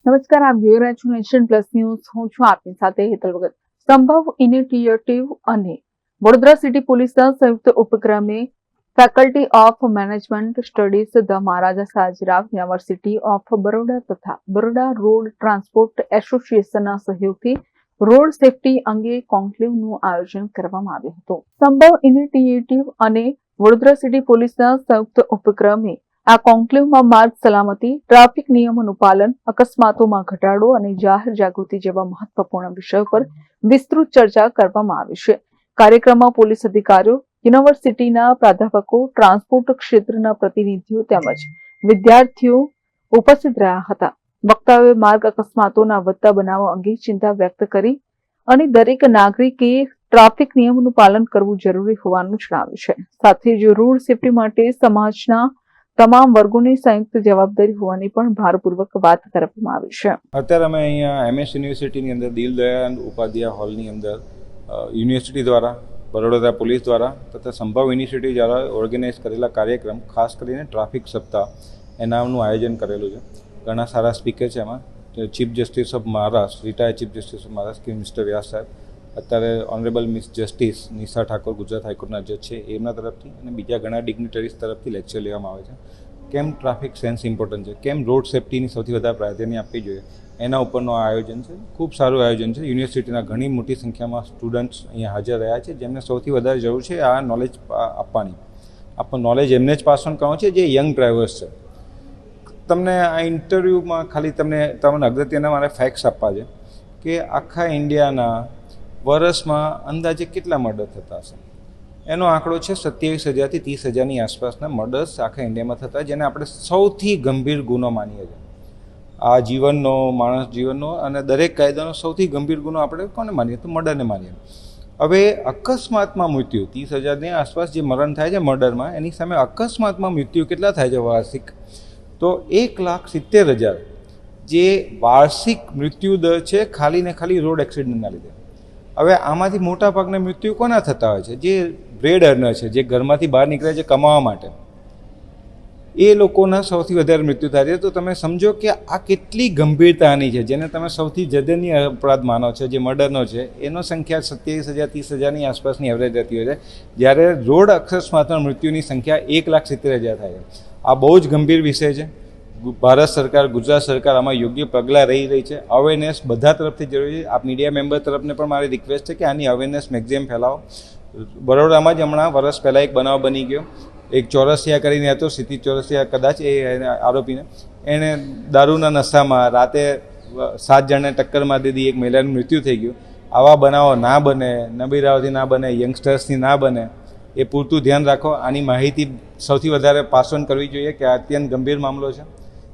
નમસ્કાર, આપ જોઈ રહ્યા છો નેશન પ્લસ ન્યૂઝ. હું છું આપની સાથે હેતલ વગર. સંભવ ઇનિશિયેટિવ અને વડોદરા સિટી પોલીસના સંયુક્ત ઉપક્રમે faculty of management studies, the Maharaja Sayajirao university of Baroda તથા બરોડા રોડ ટ્રાન્સપોર્ટ એસોસિએશનના સહયોગથી રોડ સેફટી અંગે કોન્ક્લેવનું આયોજન કરવામાં આવ્યું હતું. સંભવ ઇનિશિયેટિવ અને વડોદરા સિટી પોલીસના સંયુક્ત ઉપક્રમે આ કોન્ક્લેવમાં માર્ગ સલામતી, ટ્રાફિક નિયમોનું પાલન, અકસ્માતોમાં ઘટાડો અને જાહેર જાગૃતિ જેવા મહત્વપૂર્ણ વિષયો પર વિસ્તૃત ચર્ચા કરવામાં આવી છે. કાર્યક્રમમાં પોલીસ અધિકારીઓ, યુનિવર્સિટીના પ્રાધ્યાપકો, ટ્રાન્સપોર્ટ ક્ષેત્રના પ્રતિનિધિઓ તેમજ વિદ્યાર્થીઓ ઉપસ્થિત રહ્યા હતા. વક્તાઓએ માર્ગ અકસ્માતોના વધતા બનાવો અંગે ચિંતા વ્યક્ત કરી અને દરેક નાગરિકે ટ્રાફિક નિયમોનું પાલન કરવું જરૂરી હોવાનું જણાવ્યું છે. સાથે જ રોડ સેફટી માટે સમાજના તમામ વર્ગોની સંયુક્ત જવાબદારી હોવાની પણ ભારપૂર્વક વાત કરવામાં આવી છે. અત્યારે અમે અહીંયા MS યુનિવર્સિટીની અંદર દીનદયાળ ઉપાધ્યાય હોલની અંદર યુનિવર્સિટી દ્વારા, બરોડા પોલીસ દ્વારા તથા સંભવ યુનિવર્સિટી દ્વારા ઓર્ગેનાઇઝ કરેલા કાર્યક્રમ, ખાસ કરીને ટ્રાફિક સપ્તાહ એનાનું આયોજન કરેલું છે. ઘણા સારા સ્પીકર છે. એમાં chief justice of Maharashtra, retired chief justice of Maharashtra mister Vyas સાહેબ, અત્યારે honourable miss justice Nisha Thakor Gujarat હાઈકોર્ટના જજ છે, એમના તરફથી અને બીજા ઘણા ડિગ્નિટરીઝ તરફથી લેક્ચર લેવામાં આવે છે. કેમ ટ્રાફિક સેન્સ ઇમ્પોર્ટન્ટ છે, કેમ રોડ સેફટીની સૌથી વધારે પ્રાધાન્ય આપવી જોઈએ, એના ઉપરનું આયોજન છે. ખૂબ સારું આયોજન છે. યુનિવર્સિટીના ઘણી મોટી સંખ્યામાં સ્ટુડન્ટ્સ અહીંયા હાજર રહ્યા છે, જેમને સૌથી વધારે જરૂર છે આ નોલેજ આપવાની. આપણું નોલેજ એમને જ પાસ ઓન કરવાનું છે જે યંગ ડ્રાઈવર્સ છે. તમને આ ઇન્ટરવ્યૂમાં ખાલી તમને અગત્યના મારે ફેક્ટ્સ આપવા છે કે આખા ઇન્ડિયાના વર્ષમાં અંદાજે કેટલા મર્ડર થતા હશે. એનો આંકડો છે 27,000 થી 30,000ની આસપાસના મર્ડર્સ આખા ઇન્ડિયામાં થતા, જેને આપણે સૌથી ગંભીર ગુનો માનીએ છીએ. આ જીવનનો, માણસ જીવનનો અને દરેક કાયદાનો સૌથી ગંભીર ગુનો આપણે કોને માનીએ? તો મર્ડરને માનીએ. હવે અકસ્માતમાં મૃત્યુ 30,000ની આસપાસ જે મરણ થાય છે મર્ડરમાં, એની સામે અકસ્માતમાં મૃત્યુ કેટલા થાય છે વાર્ષિક? તો 1,70,000 જે વાર્ષિક મૃત્યુ દર છે ખાલી ને ખાલી રોડ એક્સિડન્ટના લીધે. હવે આમાંથી મોટા ભાગના મૃત્યુ કોના થતા હોય છે? જે બ્રેડ અર્નર છે, જે ઘરમાંથી બહાર નીકળે છે કમાવા માટે, એ લોકોના સૌથી વધારે મૃત્યુ થાય છે. તો તમે સમજો કે આ કેટલી ગંભીરતાની છે, જેને તમે સૌથી જઘન્ય અપરાધ માનો છો, જે મર્ડરનો છે, એનો સંખ્યા 27,000 30,000ની આસપાસની એવરેજ રહેતી હોય છે, જ્યારે રોડ અકસ્માતમાં મૃત્યુની સંખ્યા 1,70,000 થાય છે. આ બહુ જ ગંભીર વિષય છે. ભારત સરકાર, ગુજરાત સરકાર આમાં યોગ્ય પગલાં રહી છે. અવેરનેસ બધા તરફથી જરૂરી છે. આપ મીડિયા મેમ્બર તરફને પણ મારી રિક્વેસ્ટ છે કે આની અવેરનેસ મેક્સિમમ ફેલાવો. બરોડામાં જ હમણાં વર્ષ પહેલાં એક બનાવ બની ગયો. એક ચોરસિયા કરીને હતો, સિટી ચોરસિયા કદાચ, એ આરોપીને એણે દારૂના નશામાં રાતે 7 જણને ટક્કર મારી દીધી, એક મહિલાનું મૃત્યુ થઈ ગયું. આવા બનાવો ના બને, નબીરાઓથી ના બને, યંગસ્ટર્સથી ના બને, એ પૂરતું ધ્યાન રાખો. આની માહિતી સૌથી વધારે પાસ ઓન કરવી જોઈએ કે આ અત્યંત ગંભીર મામલો છે.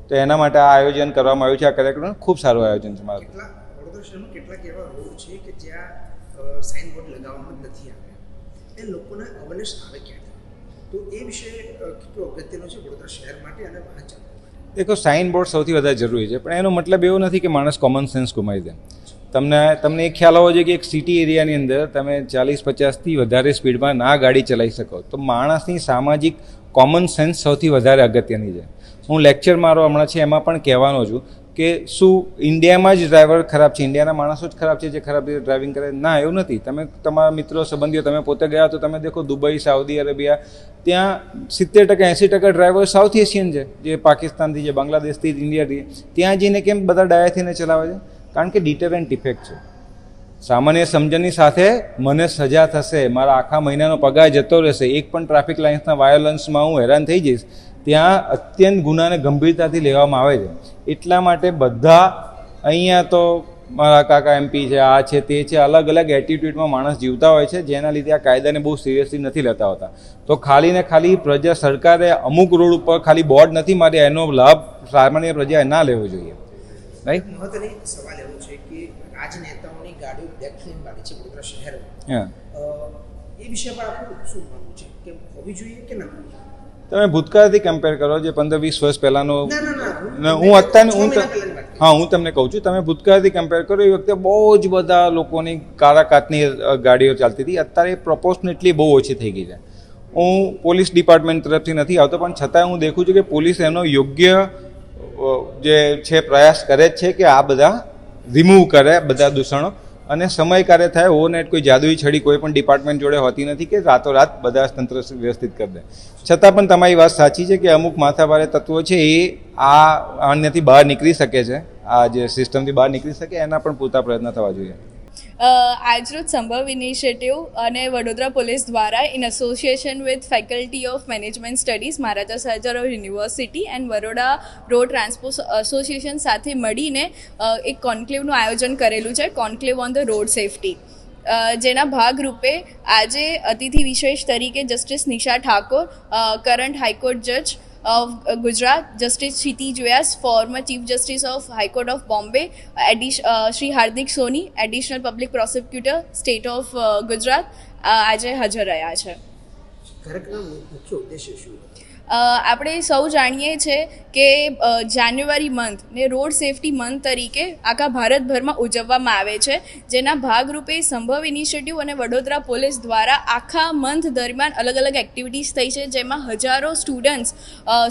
તો એના માટે આ આયોજન કરવામાં આવ્યું છે. આ કાર્યક્રમ ખૂબ સારું આયોજન છે. મારું વડોદરા શહેરમાં કેટલાક એવા રોડ છે કે જ્યાં સાઇન બોર્ડ લગાવવામાં નથી આવ્યા, એ લોકોને અવેરનેસ આવે ક્યાંથી? તો એ વિશે કેટલો અગત્યનો છે વડોદરા શહેર માટે અને વાહન ચાલકો માટે? દેખો, સાઇન બોર્ડ સૌથી વધારે જરૂરી છે, પણ એનો મતલબ એવો નથી કે માણસ કોમન સેન્સ ગુમાવી દે. તમને એક ખ્યાલ હોવો જોઈએ કે એક સિટી એરિયાની અંદર તમે 40-50થી વધારે સ્પીડમાં ના ગાડી ચલાવી શકો. તો માણસની સામાજિક કોમન સેન્સ સૌથી વધારે અગત્યની છે. હું લેક્ચર મારો હમણાં છે એમાં પણ કહેવાનો છું કે શું ઇન્ડિયામાં જ ડ્રાઈવર ખરાબ છે, ઇન્ડિયાના માણસો જ ખરાબ છે જે ખરાબ રીતે ડ્રાઇવિંગ કરે? ના, એવું નથી. તમે તમારા મિત્રો, સંબંધીઓ, તમે પોતે ગયા તો તમે દેખો દુબઈ, સાઉદી અરેબિયા, ત્યાં 70%-80% ડ્રાઈવર સાઉથ એશિયન છે, જે પાકિસ્તાનથી, જે બાંગ્લાદેશથી, ઇન્ડિયાથી. ત્યાં જઈને કેમ બધા ડાયાથીને ચલાવે છે? કારણ કે ડિટરન્ટ ઇફેક્ટ છે. સામાન્ય સમજણની સાથે મને સજા થશે, મારા આખા મહિનાનો પગાર જતો રહેશે, એક પણ ટ્રાફિક લાઇન્સના વાયોલન્સમાં હું હેરાન થઈ જઈશ, ત્યાં અત્યંત ગુનાને ગંભીરતાથી લેવામાં આવે છે. એટલા માટે બધા અહીંયા તો મારા કાકા MP છે, આ છે, તે છે, અલગ અલગ એટીટ્યૂડમાં માણસ જીવતા હોય છે, જેના લીધે આ કાયદાને બહુ સિરિયસલી નથી લેતા હોતા. તો ખાલી ને ખાલી સરકારે અમુક રોડ ઉપર ખાલી બોર્ડ નથી માર્યા, એનો લાભ સામાન્ય પ્રજાએ ના લેવો જોઈએ. રાઈટ? મહત્વની સવાલ એવો છે કે રાજનેતાઓની ગાડીઓ બેકફ્લેમ વાળી છે વડોદરા શહેરમાં. હા, એ વિશે પર આપણું શું માનવું છે કે હોવી જોઈએ કે ના હોવી જોઈએ? તમે ભૂતકાળથી કમ્પેર કરો, જે 15-20 વર્ષ પહેલાંનો, હું તમને કહું છું, તમે ભૂતકાળથી કમ્પેર કરો, એ વખતે બહુ જ બધા લોકોની કાળા કાચની ગાડીઓ ચાલતી હતી. અત્યારે પ્રોપોર્શનેટલી બહુ ઓછી થઈ ગઈ છે. હું પોલીસ ડિપાર્ટમેન્ટ તરફથી નથી આવતો, પણ છતાં હું દેખું છું કે પોલીસ એનો યોગ્ય જે છે પ્રયાસ કરે જ છે કે આ બધા રિમૂવ કરે બધા દૂષણો, અને સમય કાર્ય થાય. ઓવરનાઇટ કોઈ જાદુઈ છડી કોઈ પણ ડિપાર્ટમેન્ટ જોડે હોતી નથી કે રાતોરાત બધા તંત્ર વ્યવસ્થિત કરી દે. છતાં પણ તમારી વાત સાચી છે કે અમુક માથાભારે તત્વો છે એ આનાથી બહાર નીકળી શકે છે, આ જે સિસ્ટમથી બહાર નીકળી શકે એના પણ પૂરતા પ્રયત્ન થવા જોઈએ. આજરોજ સંભવ ઇનિશિયેટિવ અને વડોદરા પોલીસ દ્વારા in association with faculty of management studies Maharaja Sayajirao university and Baroda road transport association સાથે મળીને એક કોન્ક્લેવનું આયોજન કરેલું છે, conclave on the road safety. જેના ભાગરૂપે આજે અતિથિ વિશેષ તરીકે justice Nisha Thakor, current high court જજ of Gujarat, Justice Shiti Vyas, former Chief Justice of High Court of Bombay, Shri Hardik Soni, Additional Public Prosecutor, State of Gujarat, આજે હાજર રહ્યા છે. કાર્યક્રમનો મુખ્ય ઉદ્દેશ્ય શું? આપણે સૌ જાણીએ છીએ કે જાન્યુઆરી મંથ ને રોડ સેફટી મંથ તરીકે આખા ભારતભરમાં ઉજવવામાં આવે છે, જેના ભાગરૂપે સંભવ ઇનિશિયેટિવ અને વડોદરા પોલીસ દ્વારા આખા મંથ દરમિયાન અલગ અલગ એક્ટિવિટીઝ થઈ છે, જેમાં હજારો સ્ટુડન્ટ્સ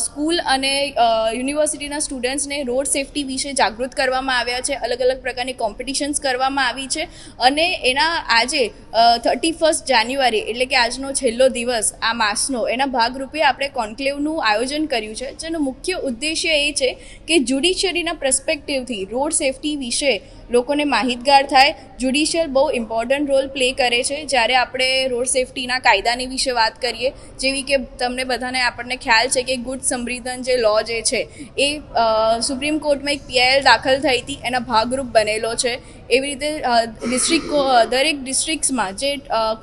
સ્કૂલ અને યુનિવર્સિટીના સ્ટુડન્ટ્સને રોડ સેફટી વિશે જાગૃત કરવામાં આવ્યા છે. અલગ અલગ પ્રકારની કોમ્પિટિશન્સ કરવામાં આવી છે અને એના આજે 31 જાન્યુઆરી એટલે કે આજનો છેલ્લો દિવસ આ માસનો, એના ભાગરૂપે આપણે કોન્ક્લેવનું આયોજન કર્યું છે, જેનો મુખ્ય ઉદ્દેશ્ય એ છે કે જ્યુડિશિયરીના પર્સપેક્ટિવથી રોડ સેફટી વિશે લોકોને માહિતગાર થાય. જ્યુડિશિયલ બહુ ઇમ્પોર્ટન્ટ રોલ પ્લે કરે છે જ્યારે આપણે રોડ સેફટીના કાયદાની વિશે વાત કરીએ, જેવી કે તમને બધાને આપણને ખ્યાલ છે કે ગુડ સંવિધાન જે લો જે છે એ સુપ્રીમ કોર્ટમાં એક PIL દાખલ થઈ હતી, એના ભાગરૂપ બનેલો છે. એવી રીતે દરેક ડિસ્ટ્રિક્ટ્સમાં જે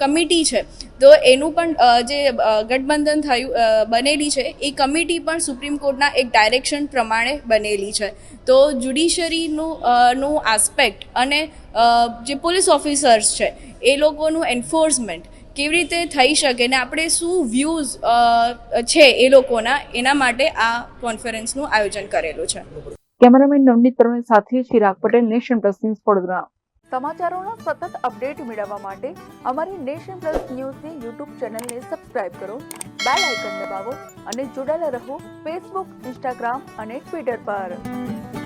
કમિટી છે તો એનું પણ જે ગઠબંધન થયું બનેલી છે એ કમિટી પણ સુપ્રીમ કોર્ટના એક ડાયરેક્શન પ્રમાણે બનેલી છે. તો જ્યુડિશરીનું આસ્પેક્ટ અને જે પોલીસ ઓફિસર્સ છે એ લોકોનું એન્ફોર્સમેન્ટ કેવી રીતે થઈ શકે ને આપણે શું વ્યૂઝ છે એ લોકોના, એના માટે આ કોન્ફરન્સનું આયોજન કરેલું છે. કેમેરામેન નવનીત તરુણ સાથે Chirag Patel, nation plus news Vadodara. સમાચારોના સતત અપડેટ મેળવવા માટે અમારી નેશન પ્લસ ન્યૂઝની યુટ્યુબ ચેનલને સબસ્ક્રાઇબ કરો, બેલ આઇકન દબાવો અને જોડાયેલા રહો ફેસબુક, ઇન્સ્ટાગ્રામ અને ટ્વિટર પર.